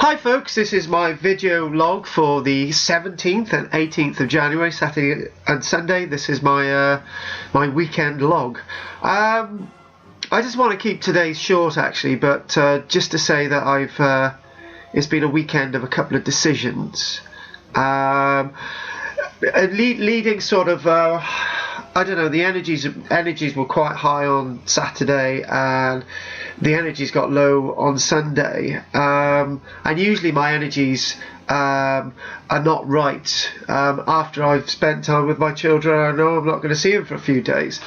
Hi folks, this is my video log for the 17th and 18th of January, Saturday and Sunday. This is my my weekend log. I just want to keep today short actually, but just to say that it's been a weekend of a couple of decisions. Leading sort of, I don't know, the energies were quite high on Saturday and the energies got low on Sunday, and usually my energies are not right after I've spent time with my children. I know I'm not going to see them for a few days,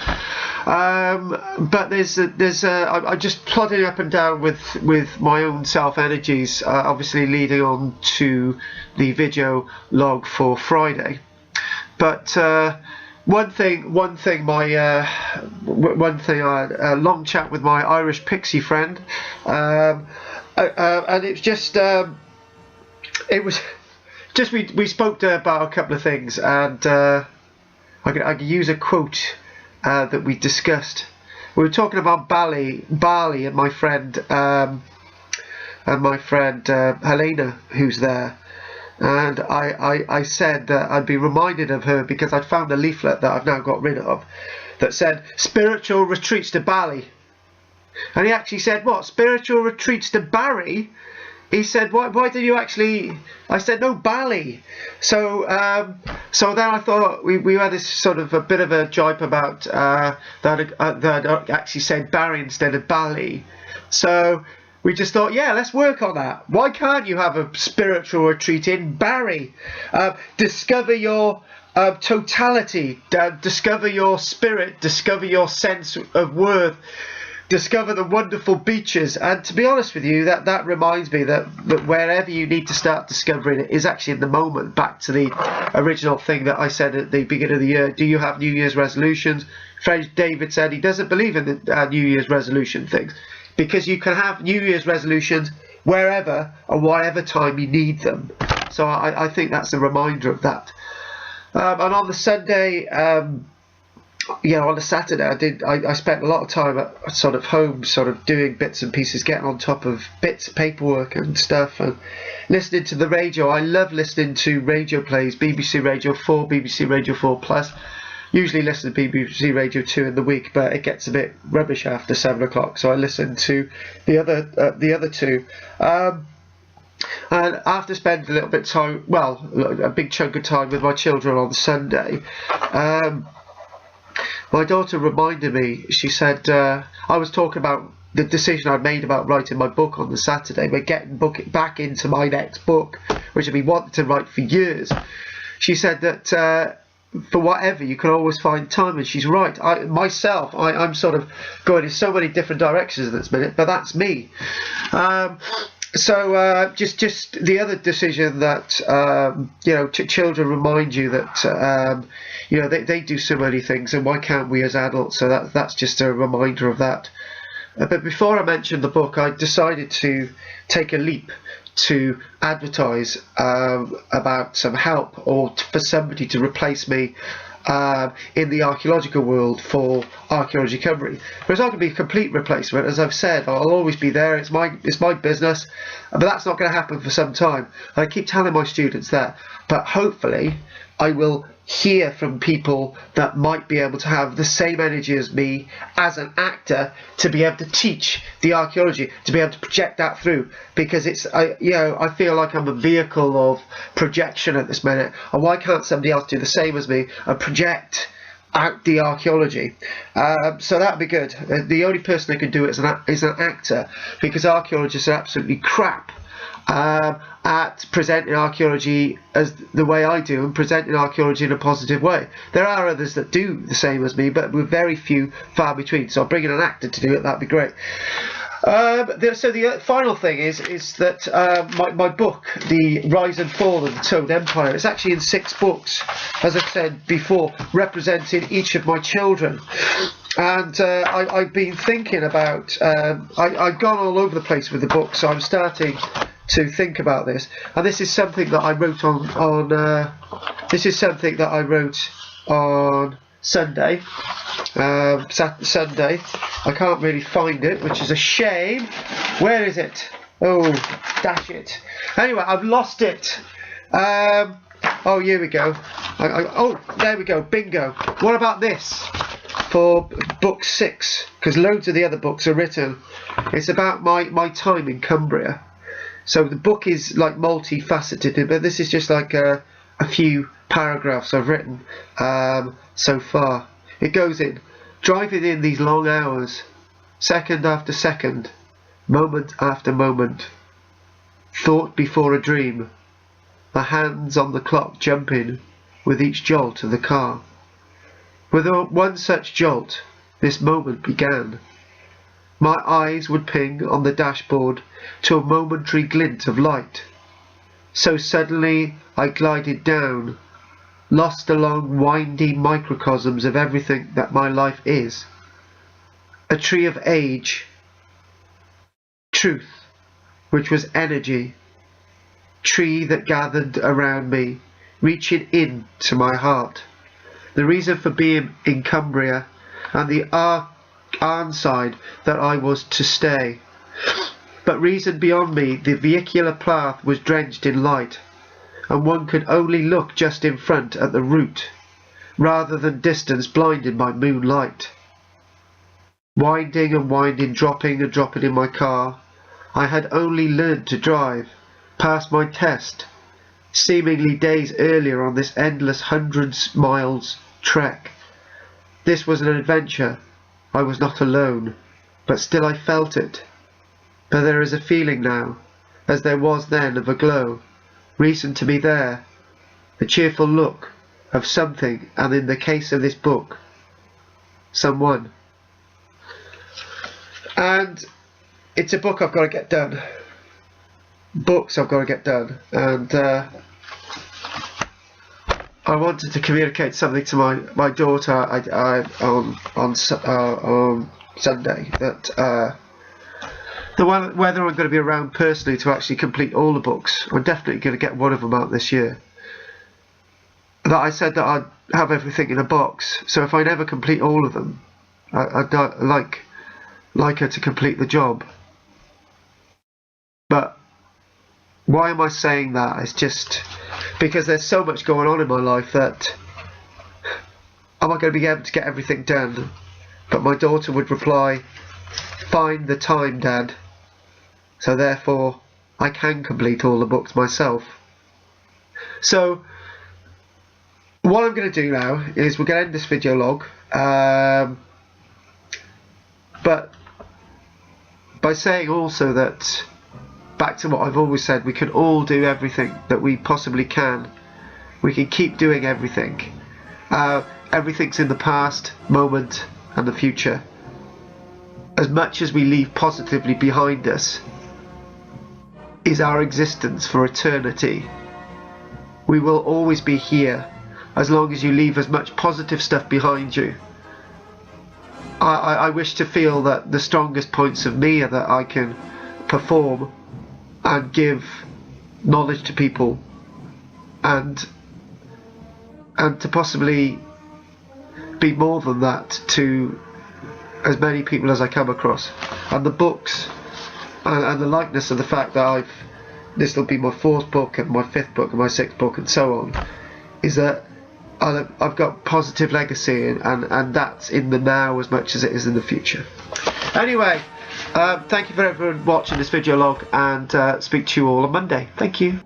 but I'm just plodding up and down with my own self energies, obviously leading on to the video log for Friday. But one thing, a long chat with my Irish pixie friend, and it's just, we spoke about a couple of things, and I could use a quote that we discussed. We were talking about Bali, and my friend, Helena, who's there. And I said that I'd be reminded of her because I'd found a leaflet that I've now got rid of that said spiritual retreats to Bali, and he actually said, what, spiritual retreats to Barry? He said, why did you actually? I said, no, Bali. So then I thought we had this sort of a bit of a jibe about that I'd actually said Barry instead of Bali. So we just thought, yeah, let's work on that. Why can't you have a spiritual retreat in Barry? Discover your totality, discover your spirit, discover your sense of worth, discover the wonderful beaches. And to be honest with you, that reminds me that wherever you need to start discovering it is actually in the moment. Back to the original thing that I said at the beginning of the year, do you have New Year's resolutions? Friend David said he doesn't believe in the New Year's resolution things, because you can have New Year's resolutions wherever and whatever time you need them. So I think that's a reminder of that. And on the Sunday, on the Saturday, I spent a lot of time at sort of home, sort of doing bits and pieces, getting on top of bits of paperwork and stuff, and listening to the radio. I love listening to radio plays, BBC Radio 4, BBC Radio 4 Plus. Usually listen to BBC Radio 2 in the week, but it gets a bit rubbish after 7 o'clock, so I listen to the other two. And after spending a little bit of time, a big chunk of time with my children on Sunday, my daughter reminded me. She said, I was talking about the decision I made about writing my book on the Saturday, but getting back into my next book, which I've been wanting to write for years. She said that for whatever, you can always find time, and she's right. I'm sort of going in so many different directions at this minute, but that's me. So just the other decision that children remind you that they do so many things, and why can't we as adults? So that's just a reminder of that. But before I mention the book, I decided to take a leap to advertise about some help, or for somebody to replace me in the archaeological world for Archaeology Cymru. But it's not going to be a complete replacement. As I've said, I'll always be there. It's my business, but that's not going to happen for some time. I keep telling my students that, but hopefully I will hear from people that might be able to have the same energy as me as an actor, to be able to teach the archaeology, to be able to project that through, because I feel like I'm a vehicle of projection at this minute, and why can't somebody else do the same as me and project out the archaeology? So that'd be good. The only person that can do it is an actor, because archaeologists are absolutely crap at presenting archaeology as the way I do, and presenting archaeology in a positive way. There are others that do the same as me, but with very few, far between. So I'll bring in an actor to do it. That'd be great. So the final thing is that my book, The Rise and Fall of the Toad Empire, it's actually in 6 books, as I've said before, representing each of my children. And I've been thinking about, I've gone all over the place with the book, so I'm starting to think about this. And this is something that I wrote on Sunday. Sunday. I can't really find it, which is a shame. Where is it? Oh, dash it. Anyway, I've lost it. Oh, here we go. Oh, there we go. Bingo. What about this for book 6? Because loads of the other books are written. It's about my time in Cumbria. So the book is like multifaceted, but this is just like a few paragraphs I've written so far. It goes in. Driving in these long hours, second after second, moment after moment. Thought before a dream. My hands on the clock jumping with each jolt of the car. With one such jolt, this moment began. My eyes would ping on the dashboard to a momentary glint of light. So suddenly I glided down, lost along windy microcosms of everything that my life is. A tree of age, truth, which was energy, tree that gathered around me, reaching in to my heart. The reason for being in Cumbria and the Arnside that I was to stay. But reason beyond me, the vehicular path was drenched in light, and one could only look just in front at the route, rather than distance blinded by moonlight. Winding and winding, dropping and dropping in my car, I had only learned to drive, passed my test, seemingly days earlier on this endless hundreds miles trek. This was an adventure. I was not alone, but still I felt it. But there is a feeling now, as there was then, of a glow, recent to be there, a cheerful look of something, and in the case of this book, someone. And it's a book I've got to get done. Books I've got to get done, and I wanted to communicate something to my daughter on Sunday, that whether I'm going to be around personally to actually complete all the books. I'm definitely going to get one of them out this year. That I said that I'd have everything in a box, so if I never complete all of them, I'd like her to complete the job. But why am I saying that? It's just because there's so much going on in my life that I'm not going to be able to get everything done. But my daughter would reply, "Find the time, Dad." So therefore, I can complete all the books myself. So what I'm going to do now is we're going to end this video log. But by saying also that, back to what I've always said, we can all do everything that we possibly can. We can keep doing everything. Everything's in the past, moment, and the future. As much as we leave positively behind us is our existence for eternity. We will always be here as long as you leave as much positive stuff behind you. I wish to feel that the strongest points of me are that I can perform and give knowledge to people, and to possibly be more than that to as many people as I come across. And the books and the likeness of the fact that this will be my 4th book and my 5th book and my 6th book and so on, is that I've got positive legacy, and that's in the now as much as it is in the future. Anyway, thank you for everyone watching this video log, and speak to you all on Monday. Thank you.